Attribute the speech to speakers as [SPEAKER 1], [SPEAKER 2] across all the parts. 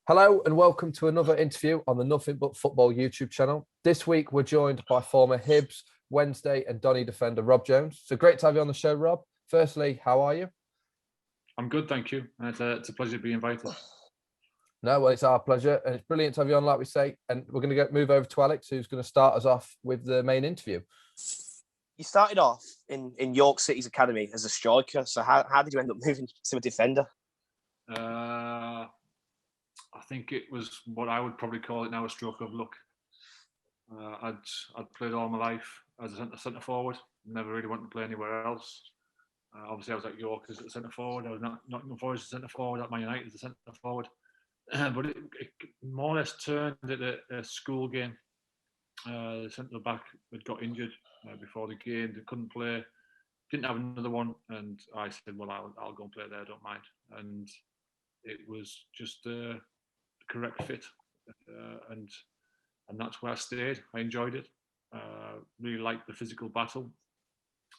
[SPEAKER 1] Hello and welcome to another interview on the Nothing But Football YouTube channel. This week we're joined by former Hibs, Wednesday and Donny defender Rob Jones. So great to have you on the show, Rob. Firstly, how are you?
[SPEAKER 2] I'm good, thank you. It's a pleasure to be invited.
[SPEAKER 1] No, well, it's our pleasure and it's brilliant to have you on, like we say. And we're going to move over to Alex, who's going to start us off with the main interview.
[SPEAKER 3] You started off in York City's academy as a striker. So how did you end up moving to a defender?
[SPEAKER 2] I think it was what I would probably call it now a stroke of luck. I'd played all my life as a centre forward. Never really wanted to play anywhere else. Obviously, I was at York as a centre forward. I was not Nottingham Forest as a centre forward. At Man United as a centre forward. But it more or less turned at a school game. The centre back had got injured before the game. They couldn't play. Didn't have another one, and I said, "Well, I'll go and play there. I don't mind." And it was just a correct fit, and that's where I stayed. I enjoyed it. Really liked the physical battle.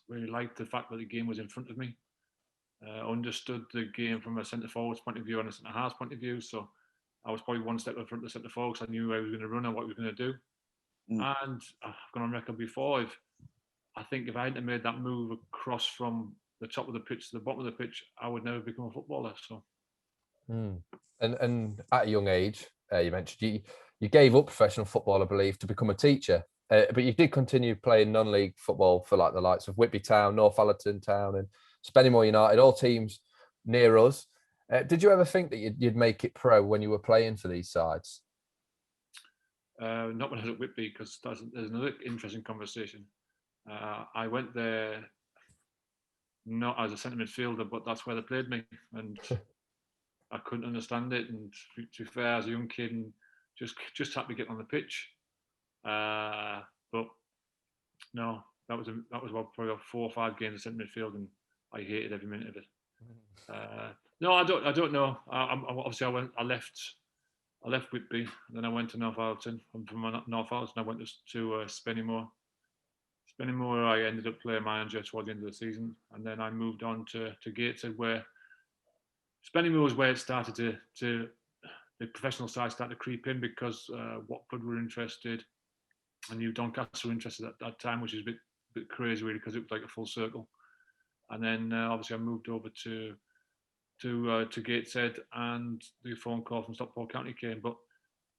[SPEAKER 2] Really liked the fact that the game was in front of me. Understood the game from a centre forward's point of view and a centre half's point of view. So I was probably one step in front of the centre forward because I knew I was going to run and what we were going to do. And I've gone on record before. I think if I hadn't made that move across from the top of the pitch to the bottom of the pitch, I would never become a footballer. So.
[SPEAKER 1] And at a young age, you mentioned you gave up professional football, I believe, to become a teacher. But you did continue playing non-league football for like the likes of Whitby Town, Northallerton Town, and Spennymoor United, all teams near us. Did you ever think that you'd make it pro when you were playing for these sides?
[SPEAKER 2] Not when I was at Whitby, because there's another interesting conversation. I went there not as a centre midfielder, but that's where they played me, and I couldn't understand it. And to be fair, as a young kid, and just happy to get on the pitch. But no, that was about probably 4 or 5 games of centre midfield, and I hated every minute of it. No, I don't know. Obviously, I left Whitby, and then I went to Northallerton. I'm from Northallerton. I went to Spennymoor. Spennymoor, I ended up playing manager towards the end of the season, and then I moved on to Gateshead, where Spennymoor was where it started to the professional side started to creep in because Watford were interested. I knew Doncaster were interested at that time, which is a bit crazy really because it was like a full circle. And then obviously I moved over to Gateshead, and the phone call from Stockport County came. But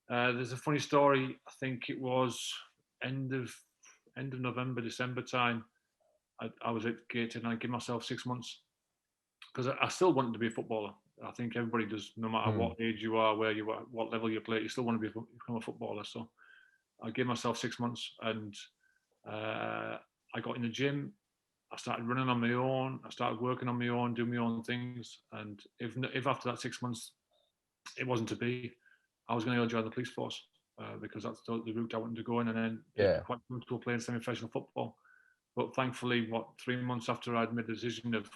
[SPEAKER 2] there's a funny story. I think it was end of November, December time. I was at Gateshead and I gave myself 6 months because I still wanted to be a footballer. I think everybody does, no matter what age you are, where you are, what level you play, you still want to become a footballer. So I gave myself 6 months, and I got in the gym. I started running on my own. I started working on my own, doing my own things. And if after that 6 months it wasn't to be, I was going to go join the police force because that's the route I wanted to go in, and then get quite comfortable playing semi-professional football. But thankfully, 3 months after I'd made the decision of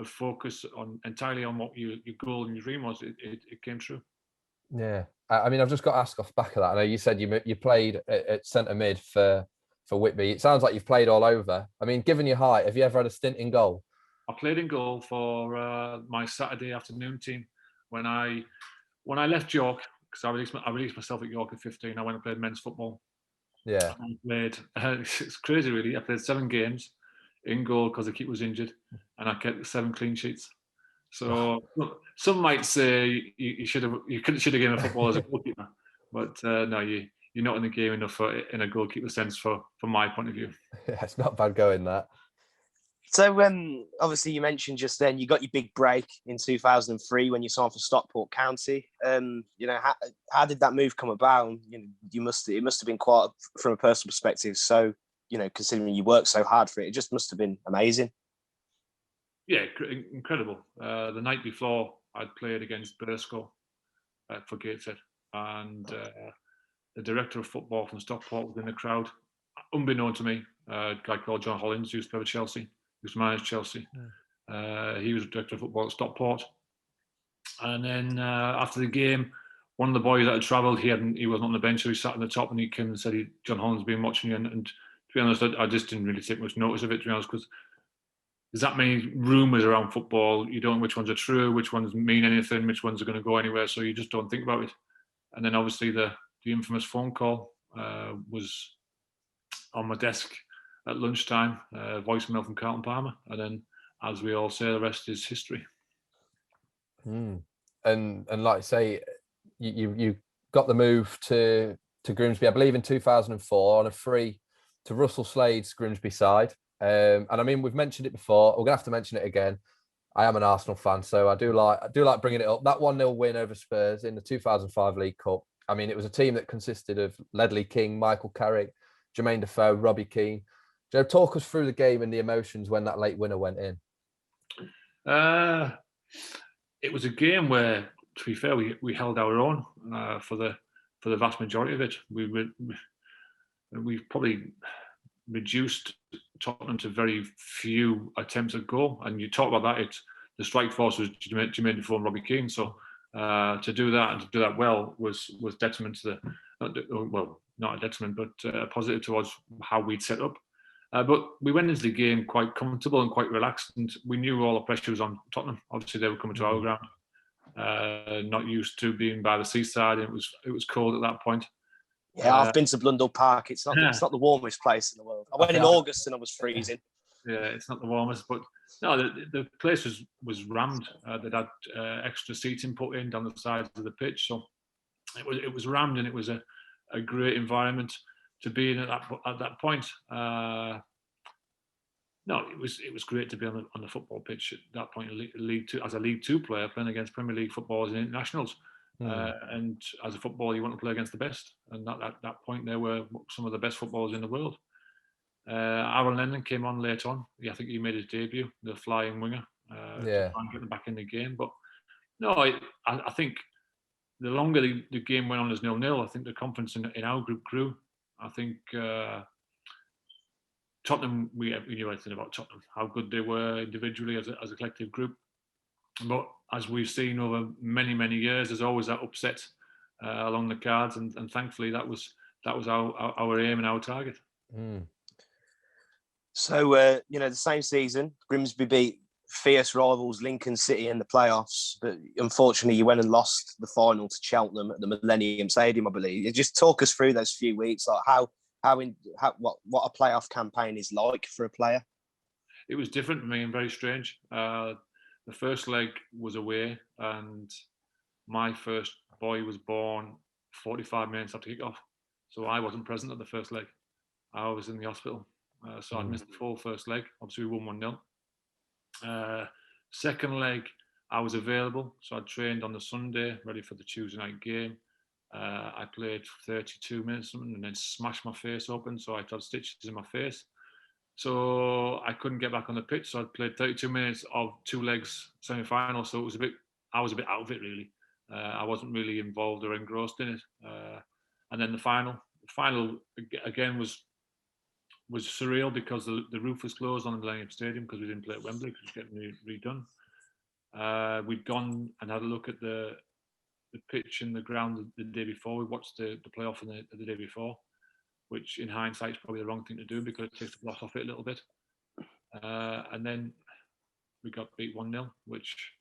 [SPEAKER 2] focus entirely on what your goal and your dream was, it came true.
[SPEAKER 1] Yeah, I mean, I've just got to ask off the back of that. I know you said you played at centre mid for Whitby. It sounds like you've played all over. I mean, given your height, have you ever had a stint in goal?
[SPEAKER 2] I played in goal for my Saturday afternoon team when I left York, because I released myself at York at 15. I went and played men's football.
[SPEAKER 1] Yeah,
[SPEAKER 2] I played. It's crazy, really. I played 7 games in goal because the keeper was injured, and I kept 7 clean sheets. So some might say you should have given a football as a goalkeeper, but no, you're not in the game enough in a goalkeeper sense from my point of view.
[SPEAKER 1] Yeah, it's not bad going that.
[SPEAKER 3] So obviously you mentioned just then you got your big break in 2003 when you signed for Stockport County. How did that move come about? It must have been quite from a personal perspective. So considering you worked so hard for it, it just must have been amazing.
[SPEAKER 2] Yeah, incredible. The night before, I'd played against Burscough for Gateshead, and the director of football from Stockport was in the crowd. Unbeknown to me, a guy called John Hollins, who used to play with Chelsea, used to manage Chelsea. He was director of football at Stockport. And then after the game, one of the boys that had travelled, he wasn't on the bench, so he sat on the top, and he came and said, John Hollins been watching you. And to be honest, I just didn't really take much notice of it, to be honest, because there's that many rumours around football. You don't know which ones are true, which ones mean anything, which ones are going to go anywhere. So you just don't think about it. And then obviously the infamous phone call was on my desk at lunchtime, voicemail from Carlton Palmer. And then, as we all say, the rest is history.
[SPEAKER 1] And like I say, you got the move to Grimsby, I believe, in 2004 on a free to Russell Slade's Grimsby side. And I mean, we've mentioned it before. We're gonna have to mention it again. I am an Arsenal fan, so I do like bringing it up. That 1-0 win over Spurs in the 2005 League Cup. I mean, it was a team that consisted of Ledley King, Michael Carrick, Jermaine Defoe, Robbie Keane. Joe, talk us through the game and the emotions when that late winner went in.
[SPEAKER 2] It was a game where, to be fair, we held our own for the vast majority of it. We probably reduced Tottenham to very few attempts at goal. And you talk about that, the strike force was Jermaine Defoe and Robbie Keane. So to do that and to do that well was detriment to not a detriment, but a positive towards how we'd set up. But we went into the game quite comfortable and quite relaxed, and we knew all the pressure was on Tottenham. Obviously, they were coming to our ground, not used to being by the seaside, and it was cold at that point.
[SPEAKER 3] Yeah, I've been to Blundell Park. It's not the warmest place in the world. I went in August and I was freezing.
[SPEAKER 2] Yeah, it's not the warmest, but no, the place was rammed. They'd had extra seating put in down the sides of the pitch, so it was rammed, and it was a great environment to be in at that point. No, it was great to be on the football pitch at that point. League Two, as a League Two player, playing against Premier League footballers and internationals. And as a footballer, you want to play against the best. And at that point, they were some of the best footballers in the world. Aaron Lennon came on late on. I think he made his debut, the flying winger, to try and get them back in the game. But no, I think the longer the game went on as 0-0, I think the confidence in our group grew. I think Tottenham, we knew everything about Tottenham, how good they were individually as a collective group. But as we've seen over many, many years, there's always that upset along the cards, and thankfully that was our aim and our target.
[SPEAKER 3] So the same season, Grimsby beat fierce rivals Lincoln City in the playoffs, but unfortunately you went and lost the final to Cheltenham at the Millennium Stadium, I believe. Just talk us through those few weeks, like what a playoff campaign is like for a player.
[SPEAKER 2] It was different for me and very strange. The first leg was away, and my first boy was born 45 minutes after kick-off. So I wasn't present at the first leg. I was in the hospital. So I'd missed the full first leg. Obviously, we won 1-0. Second leg, I was available. So I trained on the Sunday, ready for the Tuesday night game. I played 32 minutes and then smashed my face open. So I had stitches in my face. So I couldn't get back on the pitch. So I played 32 minutes of 2 legs semi-final. So I was a bit out of it, really. I wasn't really involved or engrossed in it. And then the final again was surreal because the roof was closed on the Millennium Stadium because we didn't play at Wembley because it was getting redone. We'd gone and had a look at the pitch and the ground the day before. We watched the playoff the day before, which in hindsight is probably the wrong thing to do because it takes the gloss off it a little bit. And then we got beat 1-0, which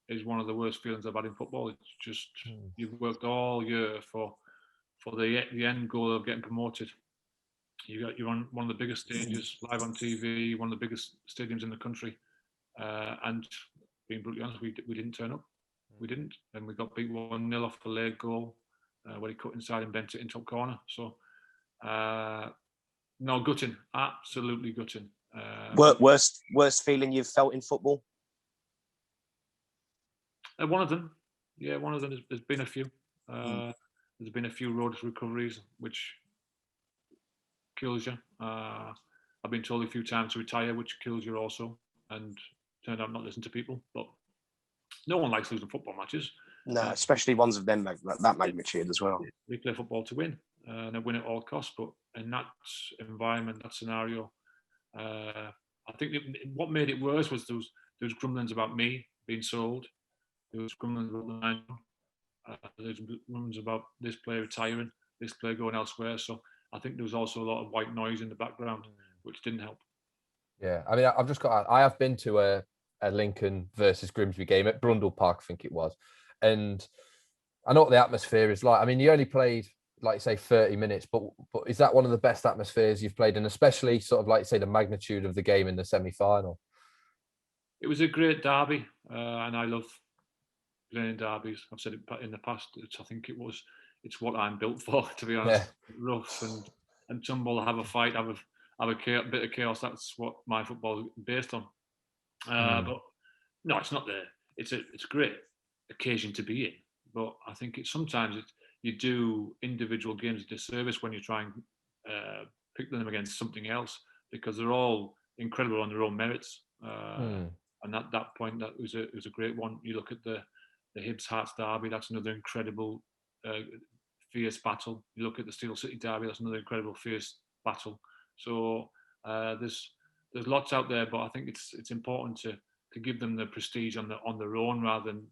[SPEAKER 2] is one of the worst feelings I've had in football. It's just you've worked all year for the end goal of getting promoted. You're on one of the biggest stages, live on TV, one of the biggest stadiums in the country, and being brutally honest, we didn't turn up. We didn't, and we got beat 1-0 off a late goal where he cut inside and bent it in top corner. So, no, gutting, absolutely gutting.
[SPEAKER 3] Worst feeling you've felt in football?
[SPEAKER 2] One of them. There's been a few. There's been a few road recoveries, which kills you. I've been told a few times to retire, which kills you also, and turned out not listen to people. But no one likes losing football matches.
[SPEAKER 3] No, especially ones of them that magnitude as well.
[SPEAKER 2] We play football to win, and win at all costs. But in that environment, that scenario, I think what made it worse was there was grumblings about me being sold. There was grumblings about the man. There's grumblings about this player retiring, this player going elsewhere. So I think there was also a lot of white noise in the background, which didn't help.
[SPEAKER 1] Yeah, I mean, I have been to a Lincoln versus Grimsby game at Brundle Park, I think it was, and I know what the atmosphere is like. I mean, you only played, like you say, 30 minutes, but is that one of the best atmospheres you've played in, especially sort of like you say, the magnitude of the game in the semi-final?
[SPEAKER 2] It was a great derby, and I love playing derbies. I've said it in the past. It's what I'm built for, to be honest.
[SPEAKER 1] Yeah.
[SPEAKER 2] Rough and tumble, have a fight, have a bit of chaos. That's what my football is based on. But no, it's not there. It's a great occasion to be in. But I think you do individual games a disservice when you try and pick them against something else, because they're all incredible on their own merits. And at that point, it was a great one. You look at the Hibs Hearts derby. That's another incredible, fierce battle. You look at the Steel City derby. That's another incredible, fierce battle. So there's lots out there, but I think it's important to give them the prestige on their own rather than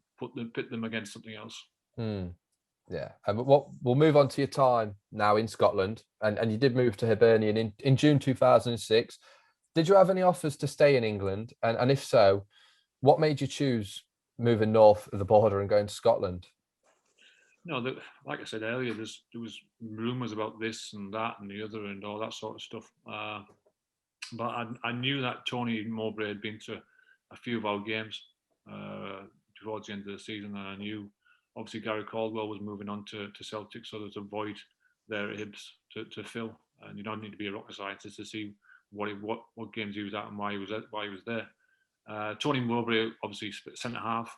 [SPEAKER 2] pit them against something else.
[SPEAKER 1] Yeah, but we'll move on to your time now in Scotland, and you did move to Hibernian in June 2006. Did you have any offers to stay in England? And if so, what made you choose moving north of the border and going to Scotland?
[SPEAKER 2] No, like I said earlier, there was rumours about this and that and the other and all that sort of stuff. But I knew that Tony Mowbray had been to a few of our games towards the end of the season, and I knew obviously Gary Caldwell was moving on to Celtic, so there's a void there at Hibs to fill, and you don't need to be a rocket scientist to see what games he was at and why he was there. Tony Mowbray, obviously centre half,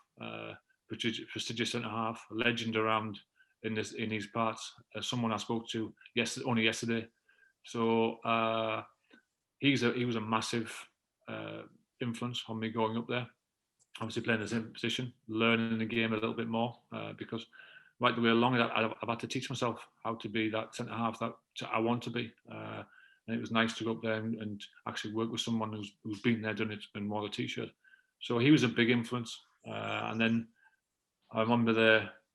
[SPEAKER 2] prestigious centre half, a legend around in these parts. Someone I spoke to only yesterday. So he was a massive influence on me going up there. Obviously playing the same position, learning the game a little bit more, because right the way along I've had to teach myself how to be that centre half that I want to be. And it was nice to go up there and actually work with someone who's been there, done it, and wore the t-shirt. So he was a big influence. And then I remember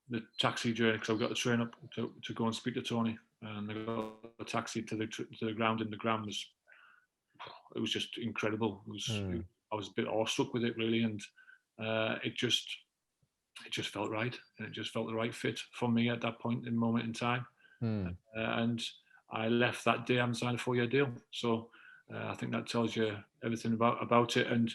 [SPEAKER 2] the taxi journey, because I've got the train up to go and speak to Tony, and I got a taxi to the ground, and the ground it was just incredible. I was a bit awestruck with it, really, and it just felt right, and it just felt the right fit for me at that moment in time. And I left that day having signed a 4-year deal. So I think that tells you everything about it. And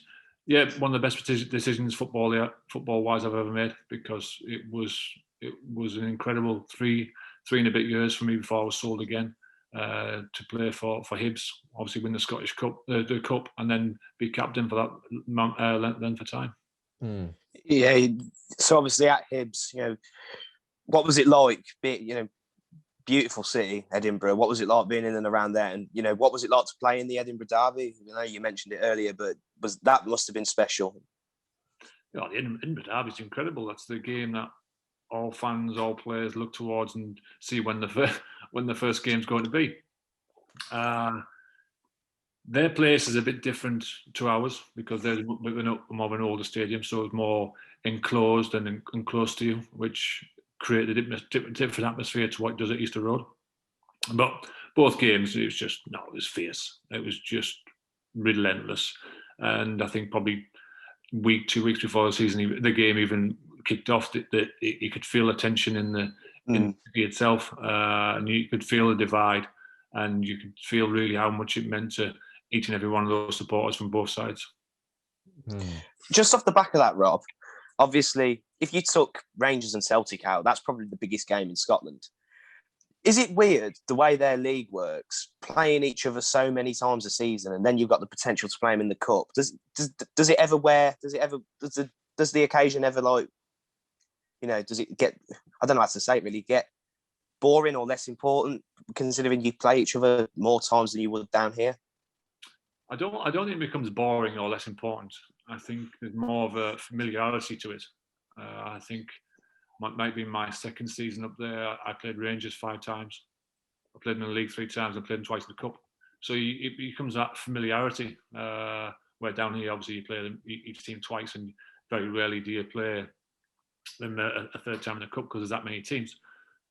[SPEAKER 2] yeah, one of the best decisions football-wise I've ever made, because it was an incredible three and a bit years for me before I was sold again to play for Hibs. Obviously win the Scottish Cup, the Cup, and then be captain for that length of time.
[SPEAKER 3] Yeah, so obviously at Hibs, what was it like? Beautiful city, Edinburgh. What was it like being in and around there? And what was it like to play in the Edinburgh derby? You mentioned it earlier, but must have been special.
[SPEAKER 2] Yeah, the Edinburgh derby is incredible. That's the game that all fans, all players look towards and see when the first game's going to be. Their place is a bit different to ours, because they're more of an older stadium, so it's more enclosed and close to you, which created a different atmosphere to what it does at Easter Road. But both games, it was fierce. It was just relentless. And I think probably 2 weeks before the game even kicked off, that you could feel the tension in the city itself, and you could feel the divide, and you could feel really how much it meant to each and every one of those supporters from both sides.
[SPEAKER 3] Just off the back of that, Rob, obviously, if you took Rangers and Celtic out, that's probably the biggest game in Scotland. Is it weird the way their league works, playing each other so many times a season, and then you've got the potential to play them in the cup? Does it ever does the occasion ever does it get, I don't know how to say it really, get boring or less important, considering you play each other more times than you would down here?
[SPEAKER 2] I don't think it becomes boring or less important. I think there's more of a familiarity to it. I think might be my second season up there. I played Rangers 5 times. I played in the league 3 times. I played them twice in the cup. So it becomes that familiarity. Where down here, obviously, you play them, each team twice, and very rarely do you play them a third time in the cup because there's that many teams.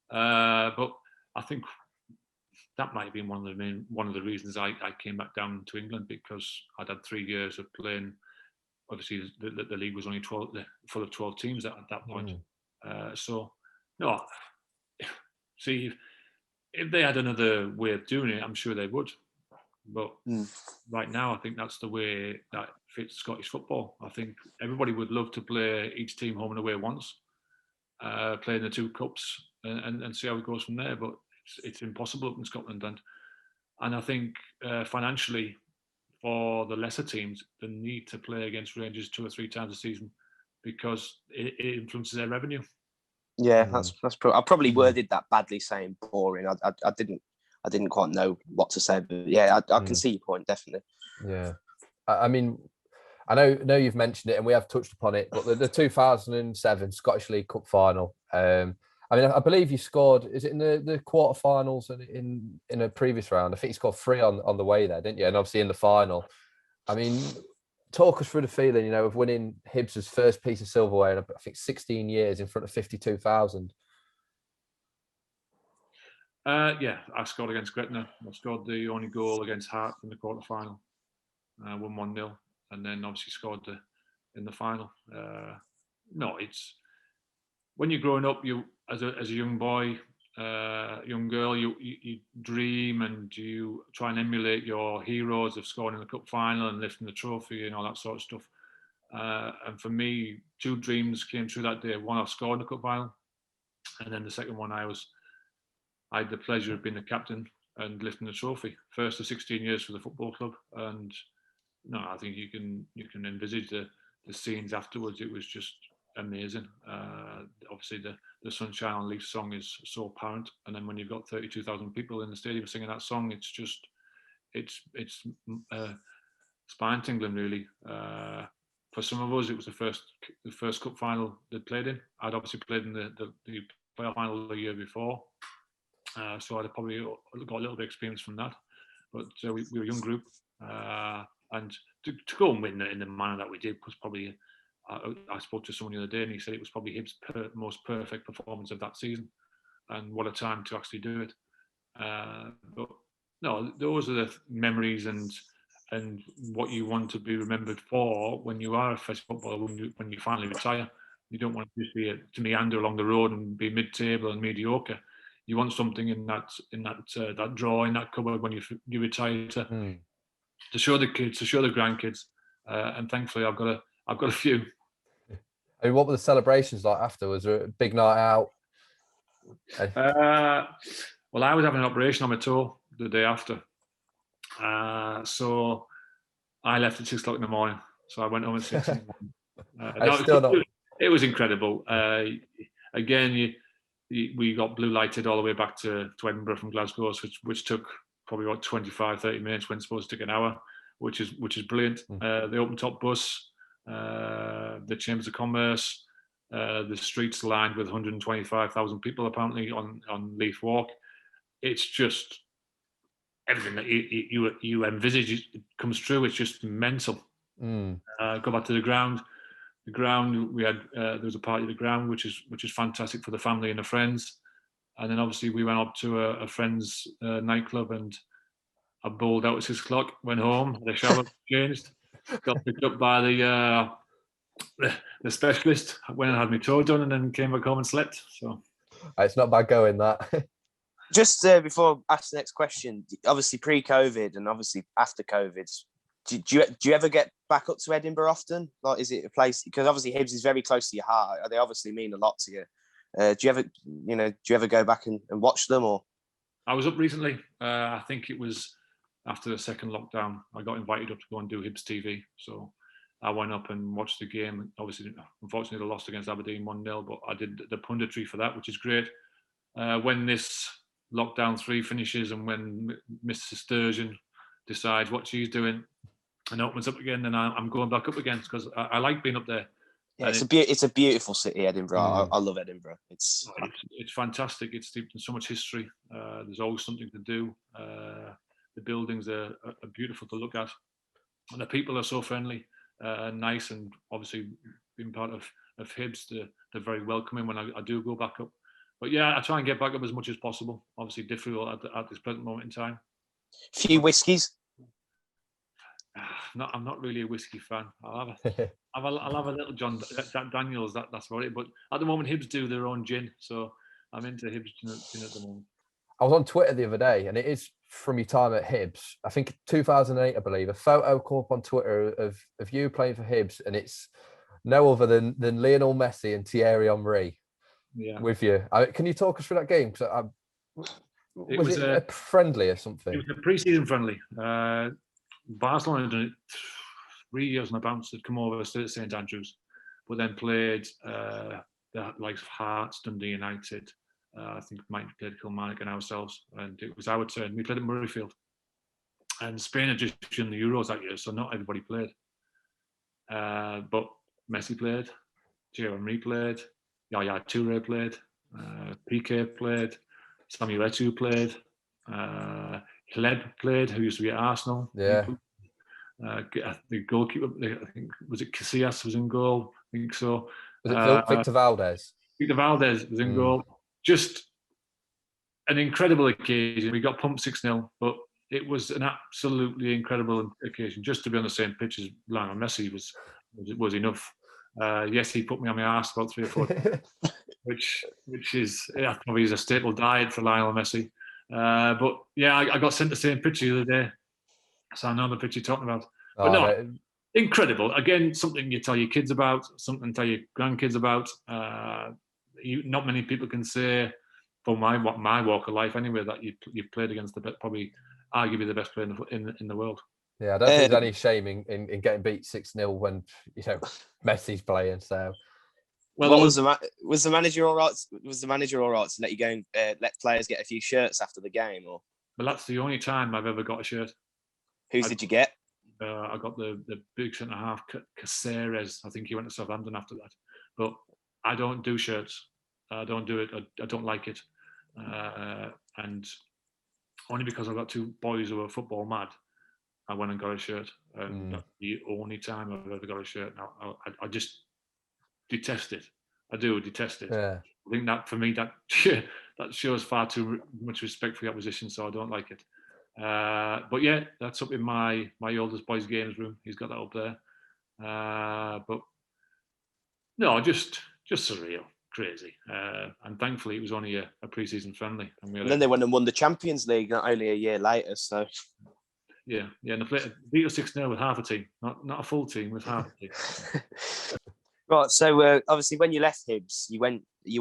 [SPEAKER 2] But I think that might have been one of the reasons I came back down to England, because I'd had 3 years of playing. Obviously, the league was only full of 12 teams at that point. So No, see, if they had another way of doing it, I'm sure they would. But right now, I think that's the way that fits Scottish football. I think everybody would love to play each team home and away once, play in the two cups, and see how it goes from there. But it's impossible up in Scotland, and I think financially, for the lesser teams, they need to play against Rangers 2 or 3 times a season because it influences their revenue.
[SPEAKER 3] Yeah, that's I probably worded that badly, saying boring. I didn't quite know what to say, but yeah, I can see your point, definitely.
[SPEAKER 1] Yeah, I mean, I know you've mentioned it, and we have touched upon it, but the 2007 Scottish League Cup final. I mean, I believe you scored. Is it in the quarterfinals and in a previous round? I think you scored 3 on the way there, didn't you? And obviously in the final. I mean, talk us through the feeling, of winning Hibs' first piece of silverware in, I think, 16 years in front of 52,000.
[SPEAKER 2] Yeah, I scored against Gretna. I scored the only goal against Hart in the quarterfinal. Won 1-0, and then obviously scored in the final. No, it's when you're growing up, you as a young boy, young girl, you dream and you try and emulate your heroes of scoring in the cup final and lifting the trophy and all that sort of stuff. And for me, 2 dreams came true that day. One, I scored in the cup final, and then the second one, I had the pleasure of being the captain and lifting the trophy. First of 16 years for the football club, and no, I think you can envisage the scenes afterwards. It was just amazing. Obviously, the Sunshine on Leaf song is so apparent, and then when you've got 32,000 people in the stadium singing that song, it's spine tingling, really. For some of us, it was the first cup final they'd played in. I'd obviously played in the playoff final the year before, so I'd probably got a little bit of experience from that. But we were a young group. And to go and win in the manner that we did was probably, I spoke to someone the other day and he said it was probably his most perfect performance of that season. And what a time to actually do it. But no, those are the memories and what you want to be remembered for when you are a professional footballer, when you finally retire. You don't want to just be to meander along the road and be mid-table and mediocre. You want something in that drawer, in that cupboard when you retire to show the kids, to show the grandkids, and thankfully I've got a few.
[SPEAKER 1] I mean, what were the celebrations like after? Was there a big night out?
[SPEAKER 2] Well, I was having an operation on my toe the day after, so I left at 6 o'clock in the morning. So I went home at 6 in the morning. It was incredible. Again, we got blue lighted all the way back to Edinburgh from Glasgow, which took probably about 25-30 minutes when it's supposed to take an hour, which is brilliant. The open top bus, the Chambers of Commerce, the streets lined with 125,000 people apparently on Leaf Walk. It's just everything that you envisage comes true. It's just mental. Go back to the ground. The ground we had there was a party at the ground, which is fantastic for the family and the friends. And then obviously we went up to a friend's nightclub and I bowled out at 6 o'clock, went home, had a shower, changed, got picked up by the specialist, went and had my toe done and then came back home and slept. So
[SPEAKER 1] it's not bad going, that.
[SPEAKER 3] Just before I ask the next question, obviously pre-COVID and obviously after COVID, do you ever get back up to Edinburgh often? Like, is it a place, because obviously Hibs is very close to your heart. They obviously mean a lot to you. Do you ever go back and watch them? Or
[SPEAKER 2] I was up recently. I think it was after the second lockdown. I got invited up to go and do Hibs TV, so I went up and watched the game. Obviously, unfortunately, they lost against Aberdeen 1-0, but I did the punditry for that, which is great. When this lockdown 3 finishes and when Mr. Sturgeon decides what she's doing and opens up again, then I'm going back up again because I like being up there.
[SPEAKER 3] Yeah, it's a beautiful city, Edinburgh. I love Edinburgh. It's
[SPEAKER 2] fantastic. It's steeped in so much history. There's always something to do. The buildings are beautiful to look at, and the people are so friendly and nice. And obviously, being part of Hibs, they're very welcoming when I do go back up. But yeah, I try and get back up as much as possible. Obviously, difficult at this present moment in time.
[SPEAKER 3] Few whiskies.
[SPEAKER 2] I'm not really a whiskey fan. I'll have a little John Daniels. That's about it. But at the moment, Hibs do their own gin, so I'm into Hibs at the moment.
[SPEAKER 1] I was on Twitter the other day, and it is from your time at Hibs. I think 2008, I believe. A photo come up on Twitter of you playing for Hibs, and it's no other than Lionel Messi and Thierry Henry with you. Can you talk us through that game? Was it a friendly or something?
[SPEAKER 2] It was a pre-season friendly. Barcelona had done it 3 years on a bounce. They'd come over, stayed at St Andrews, but then played the likes of Hearts, Dundee United. I think we might have played Kilmarnock and ourselves, and it was our turn. We played at Murrayfield, and Spain had just won the Euros that year, so not everybody played. But Messi played, Thierry Henry played, Yaya Toure played, Piqué played, Samuel Eto'o played, Hleb played, who used to be at Arsenal.
[SPEAKER 1] Yeah.
[SPEAKER 2] The goalkeeper, I think, was it Casillas was in goal? I think so.
[SPEAKER 1] Was it Victor Valdez?
[SPEAKER 2] Victor Valdez was in goal. Just an incredible occasion. We got pumped 6-0, but it was an absolutely incredible occasion. Just to be on the same pitch as Lionel Messi was enough. Yes, he put me on my arse about 3 or 4 times, which is probably is a staple diet for Lionel Messi. But yeah, I got sent the same picture the other day, so I know the picture you're talking about. But incredible. Again, something you tell your kids about, something to tell your grandkids about. Not many people can say, from my walk of life anyway, that you've played against probably arguably the best player in the world.
[SPEAKER 1] Yeah, I don't think there's any shame in getting beat 6-0 when Messi's playing. So,
[SPEAKER 3] well, was the manager all right? Was the manager all right to let you go and let players get a few shirts after the game? Or
[SPEAKER 2] well, that's the only time I've ever got a shirt.
[SPEAKER 3] Whose did you get?
[SPEAKER 2] I got the big centre half Caceres. I think he went to Southampton after that. But I don't do shirts. I don't do it. I don't like it. And only because I've got 2 boys who are football mad, I went and got a shirt. And that's the only time I've ever got a shirt. Now I just detest it. I do detest it.
[SPEAKER 1] Yeah.
[SPEAKER 2] I think that for me that shows far too much respect for the opposition, so I don't like it. But yeah, that's up in my oldest boy's games room. He's got that up there. But no, just surreal, crazy. And thankfully, it was only a pre-season friendly.
[SPEAKER 3] And then they went and won the Champions League not only a year later. So
[SPEAKER 2] yeah, and they beat us 6-0 with half a team, not a full team, with half a team.
[SPEAKER 3] Right. So obviously, when you left Hibs, you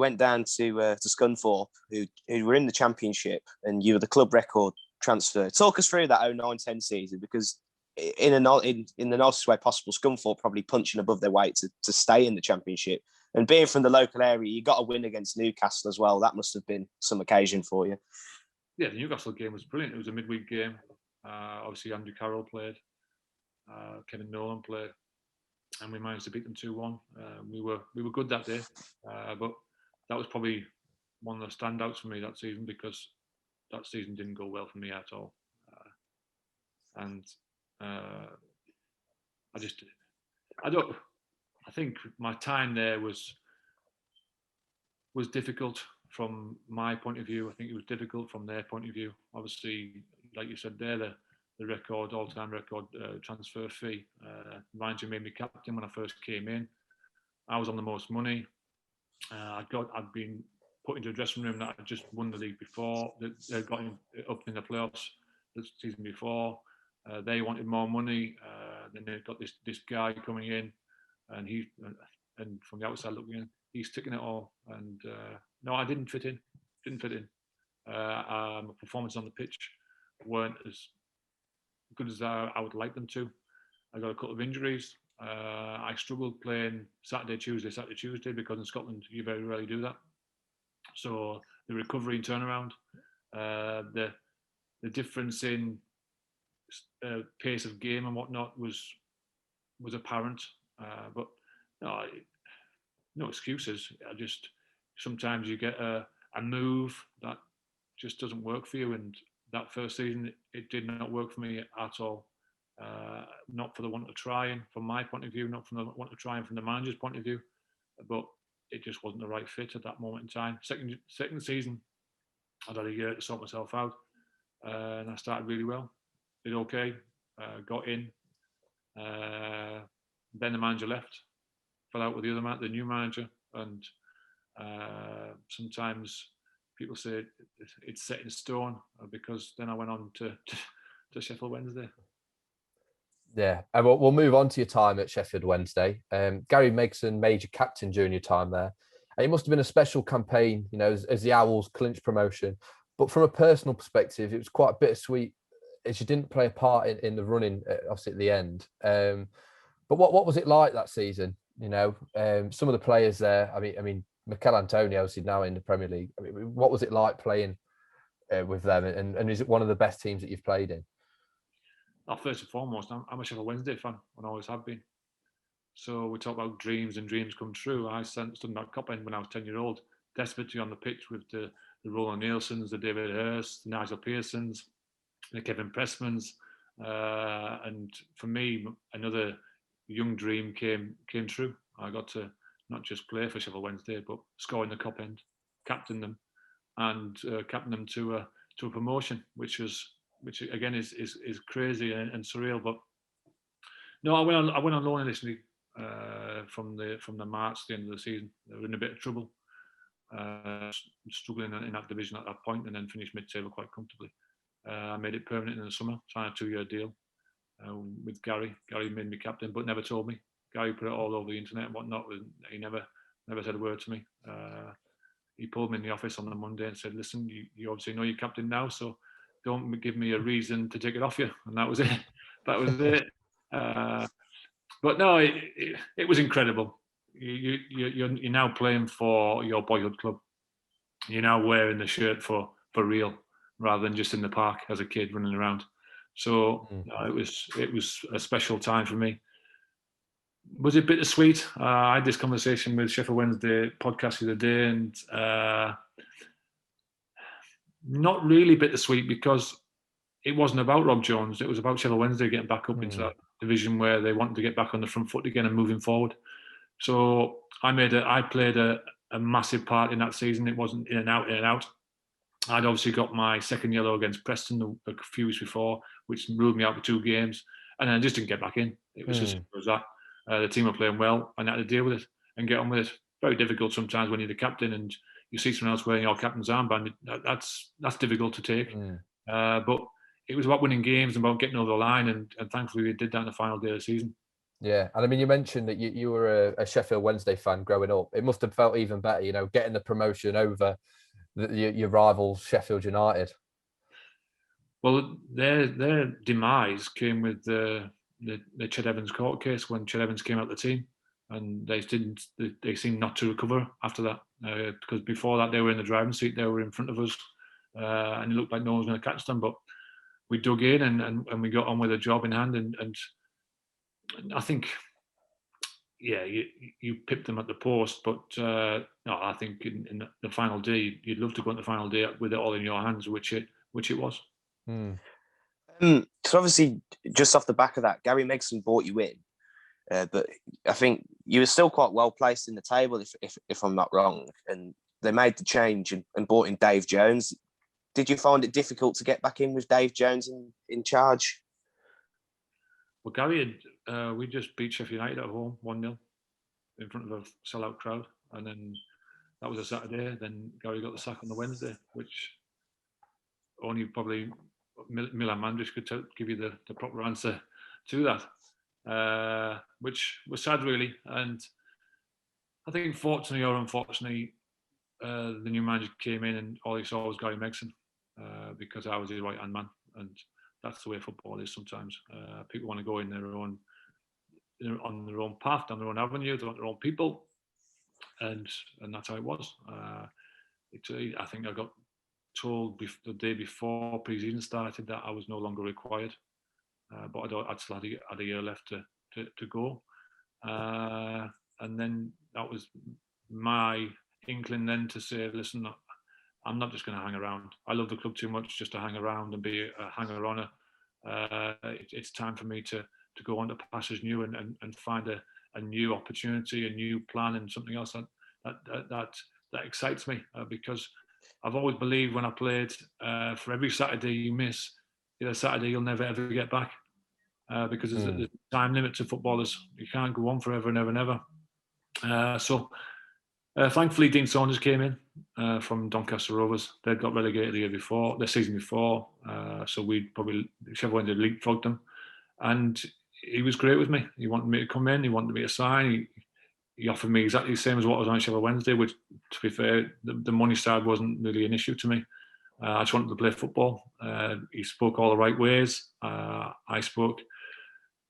[SPEAKER 3] went down to Scunthorpe, who were in the Championship, and you were the club record transfer. Talk us through that 09-10 season, because in the nicest way possible, Scunthorpe probably punching above their weight to stay in the Championship. And being from the local area, you got a win against Newcastle as well. That must have been some occasion for you.
[SPEAKER 2] Yeah, the Newcastle game was brilliant. It was a midweek game. Obviously, Andrew Carroll played. Kevin Nolan played. And we managed to beat them 2-1. We were good that day. But that was probably one of the standouts for me that season, because that season didn't go well for me at all. I think my time there was difficult from my point of view. I think it was difficult from their point of view. Obviously, like you said there, the record, all-time record transfer fee. Mind you, made me captain when I first came in. I was on the most money. I'd been put into a dressing room that I just won the league before. They got up in the playoffs the season before. They wanted more money. Then they got this guy coming in, and from the outside looking in, he's ticking it all. And no, I didn't fit in. My performance on the pitch weren't as good as I would like them to. I got a couple of injuries. I struggled playing Saturday, Tuesday, because in Scotland you very rarely do that. So the recovery and turnaround, the difference in pace of game and whatnot was apparent. But no excuses. Sometimes you get a move that just doesn't work for you, and that first season it did not work for me at all. Not for the want of trying, from my point of view, not from the want of trying from the manager's point of view, but it just wasn't the right fit at that moment in time. Second season, I'd had a year to sort myself out, and I started really well. Did okay, got in. Then the manager left, fell out with the new manager, and sometimes people say it's set in stone, because then I went on to Sheffield Wednesday.
[SPEAKER 1] Yeah, and we'll move on to your time at Sheffield Wednesday. Gary Megson made you captain during your time there. And it must have been a special campaign, as the Owls clinched promotion. But from a personal perspective, it was quite bittersweet, as you didn't play a part in the running, obviously at the end. But what was it like that season? Some of the players there. I mean, Mikel Antonio, obviously now in the Premier League. I mean, what was it like playing with them? And is it one of the best teams that you've played in?
[SPEAKER 2] First and foremost, I'm a Sheffield Wednesday fan, and always have been. So we talk about dreams and dreams come true. I stood in that cup end when I was 10-year-old, desperate to be on the pitch with the Roland Nielsen's, the David Hurst, the Nigel Pearsons, the Kevin Pressmans, and for me, another young dream came true. I got to not just play for Sheffield Wednesday, but score in the cup end, captain them, and captain them to a promotion, which again is crazy and surreal. But no, I went on loan initially from the March to the end of the season. They were in a bit of trouble, struggling in that division at that point, and then finished mid-table quite comfortably. I made it permanent in the summer, signed a 2-year deal with Gary. Gary made me captain, but never told me. Gary put it all over the internet and whatnot. He never said a word to me. He pulled me in the office on the Monday and said, "Listen, you obviously know you're captain now, so don't give me a reason to take it off you." And that was it. That was it. But no, it was incredible. You're now playing for your boyhood club. You're now wearing the shirt for real, rather than just in the park as a kid running around. So it was a special time for me. Was it bittersweet? I had this conversation with Sheffield Wednesday podcast the other day, and not really bittersweet, because it wasn't about Rob Jones. It was about Sheffield Wednesday getting back up into that division where they wanted to get back on the front foot again and moving forward. So I played a massive part in that season. It wasn't in and out. I'd obviously got my second yellow against Preston a few weeks before, which ruled me out for 2 games, and then I just didn't get back in. It was as simple as that. The team were playing well, and I had to deal with it and get on with it. Very difficult sometimes when you're the captain and you see someone else wearing your captain's armband. That's difficult to take. But it was about winning games and about getting over the line, and thankfully we did that in the final day of the season.
[SPEAKER 1] Yeah, and I mean, you mentioned that you were a Sheffield Wednesday fan growing up. It must have felt even better, getting the promotion over your rival Sheffield United. Well,
[SPEAKER 2] their demise came with the Ched Evans court case, when Ched Evans came out of the team, and they seemed not to recover after that, because before that they were in the driving seat, they were in front of us, and it looked like no one was going to catch them. But we dug in and we got on with the job in hand, and I think, yeah, you pipped them at the post, but no, I think in the final day, you'd love to go into the final day with it all in your hands, which it was.
[SPEAKER 3] So obviously, just off the back of that, Gary Megson brought you in, but I think you were still quite well placed in the table, if I'm not wrong. And they made the change and brought in Dave Jones. Did you find it difficult to get back in with Dave Jones in charge?
[SPEAKER 2] Well, Gary we just beat Sheffield United at home 1-0 in front of a sellout crowd, and then that was a Saturday. Then Gary got the sack on the Wednesday, which only probably Milan Mandrić could give you the proper answer to that, which was sad, really. And I think, fortunately or unfortunately, the new manager came in and all he saw was Gary Megson, because I was his right-hand man, and that's the way football is sometimes. People want to go in on their own path, down their own avenue, they want their own people, and that's how it was. I think I got told the day before pre-season started that I was no longer required, but I'd still had a year left to go, and then that was my inkling then to say, listen, I'm not just going to hang around. I love the club too much just to hang around and be a hanger-on. It's time for me to go on to pastures new and find a new opportunity, a new plan, and something else that excites me, because I've always believed when I played, for every Saturday you miss, a Saturday you'll never ever get back, because there's a time limit to footballers. You can't go on forever and ever and ever. So thankfully Dean Saunders came in, from Doncaster Rovers. They'd got relegated the season before. So Sheffield Wednesday leapfrogged them. And he was great with me. He wanted me to come in. He wanted me to sign. He offered me exactly the same as what was on Sheffield Wednesday, which, to be fair, the money side wasn't really an issue to me. I just wanted to play football. He spoke all the right ways. I spoke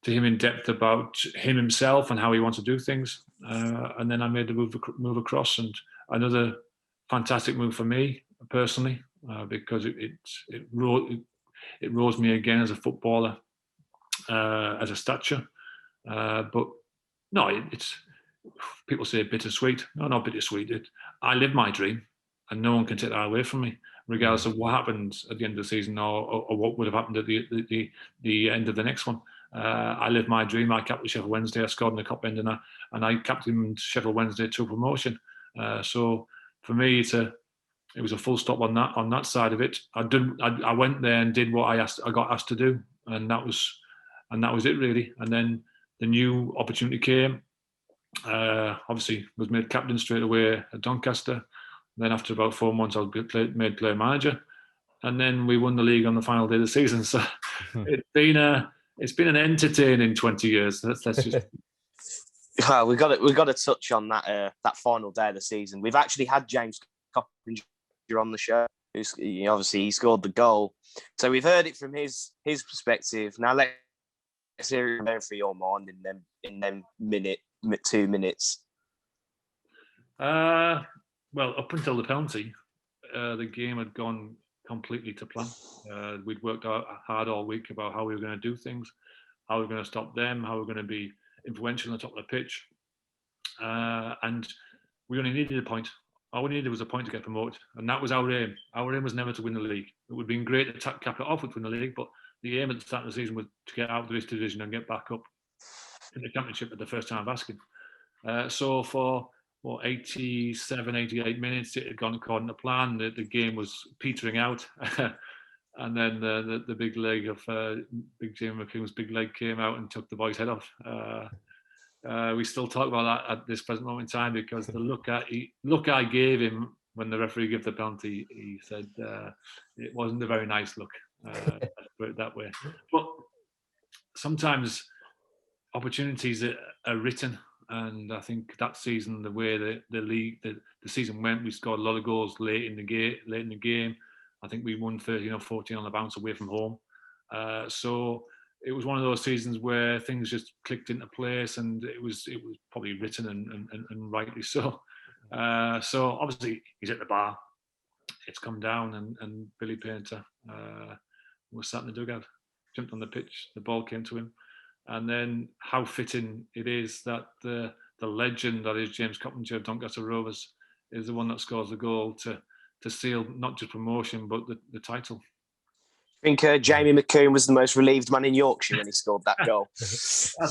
[SPEAKER 2] to him in depth about him himself and how he wants to do things. And then I made the move across. And another fantastic move for me personally, because it rose me again as a footballer, as a stature. But no, it's people say bittersweet. No, not bittersweet. I live my dream, and no one can take that away from me, regardless of what happens at the end of the season or what would have happened at the end of the next one. I lived my dream. I captained Sheffield Wednesday. I scored in the cup end, and I captained Sheffield Wednesday to promotion. So for me, it was a full stop on that side of it. I went there and did what I got asked to do, and that was it really. And then the new opportunity came. Obviously, was made captain straight away at Doncaster. Then after about 4 months, I was made player manager, and then we won the league on the final day of the season. So it's been an entertaining 20 years. Let's just.
[SPEAKER 3] Well, we've got to touch on that final day of the season. We've actually had James Coppinger on the show. Obviously, he scored the goal, so we've heard it from his perspective. Now let's hear it for your mind in them 2 minutes.
[SPEAKER 2] Well, up until the penalty, the game had gone completely to plan. We'd worked out hard all week about how we were going to do things, how we were going to stop them, how we were going to be influential on the top of the pitch. And we only needed a point. All we needed was a point to get promoted. And that was our aim. Our aim was never to win the league. It would have been great to cap it off with win the league, but the aim at the start of the season was to get out of this division and get back up in the championship at the first time of asking. So for 87, 88 minutes, it had gone according to plan. The game was petering out. And then the big leg of Big Jamie McCoon's big leg came out and took the boy's head off. We still talk about that at this present moment in time, because the look I gave him when the referee gave the penalty, he said it wasn't a very nice look. Let's put it that way. But sometimes opportunities are written, and I think that season, the way the season went, we scored a lot of goals late in the game. I think we won 13 or 14 on the bounce away from home. So it was one of those seasons where things just clicked into place, and it was probably written and rightly so. So obviously he's at the bar. It's come down, and Billy Painter was sat in the dugout, jumped on the pitch. The ball came to him, and then how fitting it is that the legend that is James Coppinger of Doncaster Rovers is the one that scores the goal to seal not just promotion but the title.
[SPEAKER 3] I think Jamie McCoon was the most relieved man in Yorkshire when he scored that goal.
[SPEAKER 2] I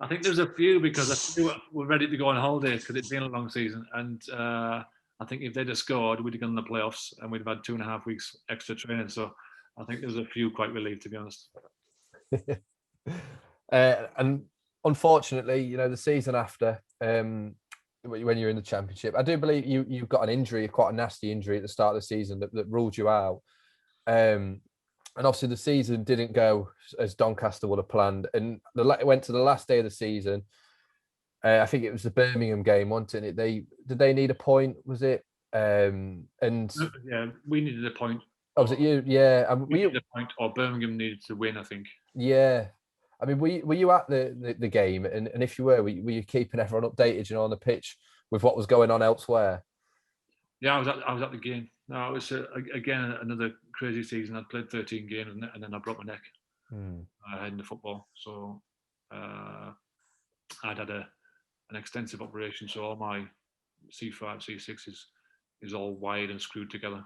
[SPEAKER 2] think there's a few, because a few were ready to go on holiday because it's been a long season, and I think if they'd have scored, we'd have gone in the playoffs and we'd have had 2.5 weeks extra training. So I think there's a few quite relieved, to be honest.
[SPEAKER 1] And unfortunately, the season after, when you're in the Championship, I do believe you got an injury, quite a nasty injury at the start of the season that ruled you out. And obviously the season didn't go as Doncaster would have planned. And it went to the last day of the season. I think it was the Birmingham game, wasn't it? Did they need a point? Was it? And
[SPEAKER 2] yeah, we needed a point.
[SPEAKER 1] Oh, was it you? Yeah,
[SPEAKER 2] we needed a point, or Birmingham needed to win, I think.
[SPEAKER 1] Yeah, I mean, were you at the game? And if you were you keeping everyone updated, on the pitch with what was going on elsewhere?
[SPEAKER 2] Yeah, I was at the game. No, it was again another crazy season. I'd played 13 games and then I broke my neck heading to football. So I'd had an extensive operation. So all my C5, C6 is all wired and screwed together.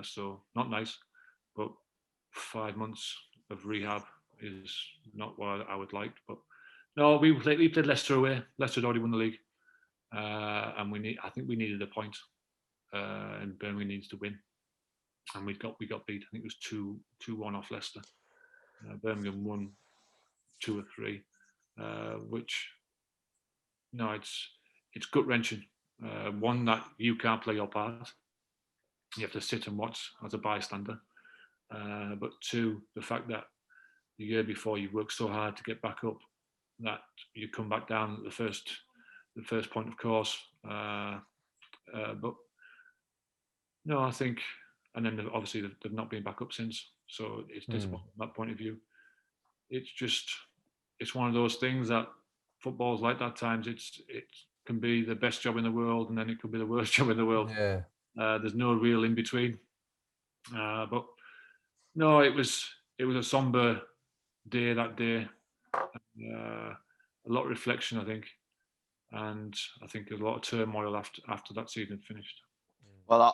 [SPEAKER 2] So not nice, but 5 months of rehab is not what I would like. But no, we played Leicester away. Leicester had already won the league, and I think we needed a point. And Birmingham needs to win, and we got beat. I think it was 2-1 off Leicester. Birmingham won 2 or 3, which it's gut wrenching. One, that you can't play your part you have to sit and watch as a bystander. But two, the fact that the year before you worked so hard to get back up that you come back down at the first point of course. But no, I think, and then obviously they've not been back up since, so it's disappointing from that point of view. It's one of those things that football's like that times. It can be the best job in the world, and then it could be the worst job in the world.
[SPEAKER 1] Yeah.
[SPEAKER 2] There's no real in between. But no, it was a somber day that day. A lot of reflection, I think, and I think there's a lot of turmoil after that season finished.
[SPEAKER 3] Well,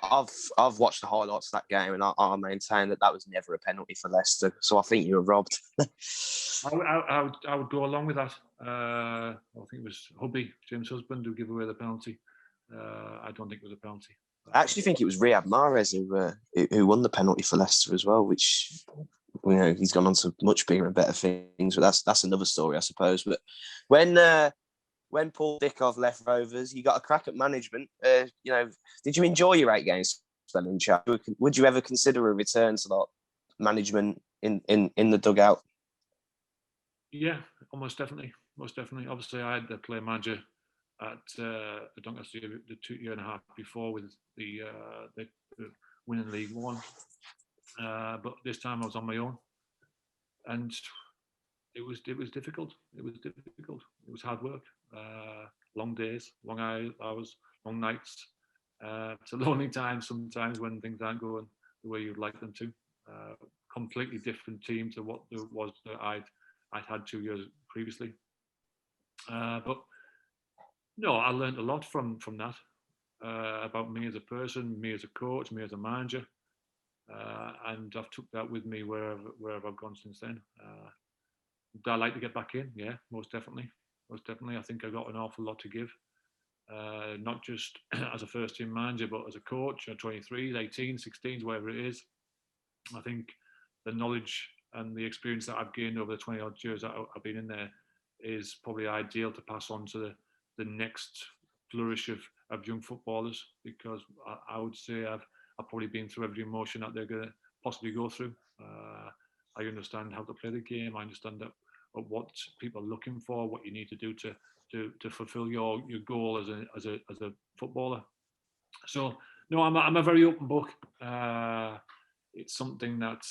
[SPEAKER 3] I've watched the highlights of that game, and I maintain that was never a penalty for Leicester. So I think you were robbed.
[SPEAKER 2] I would go along with that. I think it was James' husband, who gave away the penalty. I don't think it was a penalty.
[SPEAKER 3] I actually think it was Riyad Mahrez who won the penalty for Leicester as well, which, you know, he's gone on to much bigger and better things. But that's another story, I suppose. But when Paul Dickov left Rovers, you got a crack at management. You know, did you enjoy your 8 games spent in charge? Would you ever consider a return to that management in the dugout?
[SPEAKER 2] Yeah, almost definitely. Most definitely. Obviously, I had the player manager at Doncaster the 2 year and a half before with the winning League One. But this time I was on my own, and it was difficult. It was difficult. It was hard work. Long days, long hours, long nights. It's a lonely time sometimes when things aren't going the way you'd like them to. Completely different team to what there was that I'd had 2 years previously. But no, I learned a lot from that about me as a person, me as a coach, me as a manager, and I've took that with me wherever I've gone since then. Would I like to get back in? Yeah, most definitely. Most definitely. I think I got an awful lot to give, not just as a first team manager, but as a coach at 23s, 18s, 16s, whatever it is. I think the knowledge and the experience that I've gained over the 20 odd years that I've been in there is probably ideal to pass on to the next flourish of young footballers, because I would say I've probably been through every emotion that they're going to possibly go through. I understand how to play the game. I understand that what people are looking for, what you need to do to fulfill your goal as a footballer. So no, I'm a very open book. It's something that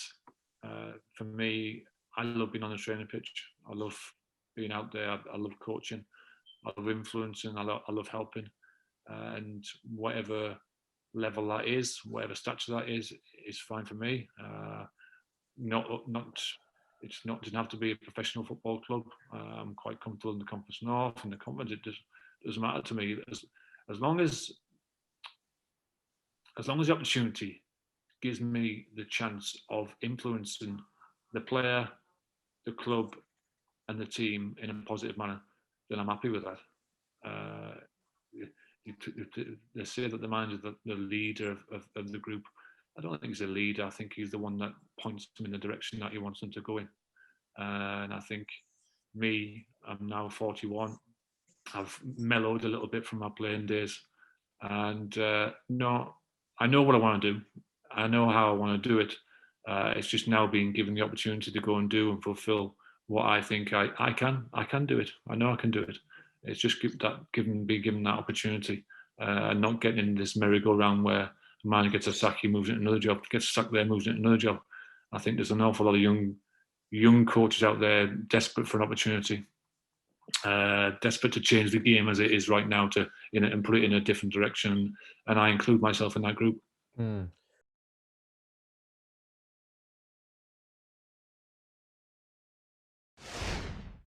[SPEAKER 2] for me, I love being on the training pitch. I love being out there. I love coaching. I love influencing. I love helping, and whatever level that is, whatever stature that is fine for me. It doesn't have to be a professional football club. I'm quite comfortable in the Conference North, and the Conference. It doesn't matter to me as long as the opportunity gives me the chance of influencing the player, the club, and the team in a positive manner, then I'm happy with that. They say that the manager is the leader of the group. I don't think he's a leader. I think he's the one that points them in the direction that he wants them to go in. And I think I'm now 41. I've mellowed a little bit from my playing days. And no, I know what I want to do. I know how I want to do it. It's just now being given the opportunity to go and do and fulfill what I think I can. I can do it. I know I can do it. It's just being given that opportunity, and not getting in this merry-go-round where a man gets a sack, he moves into another job, gets a sack there, moves into another job. I think there's an awful lot of young coaches out there desperate for an opportunity, desperate to change the game as it is right now and put it in a different direction. And I include myself in that group.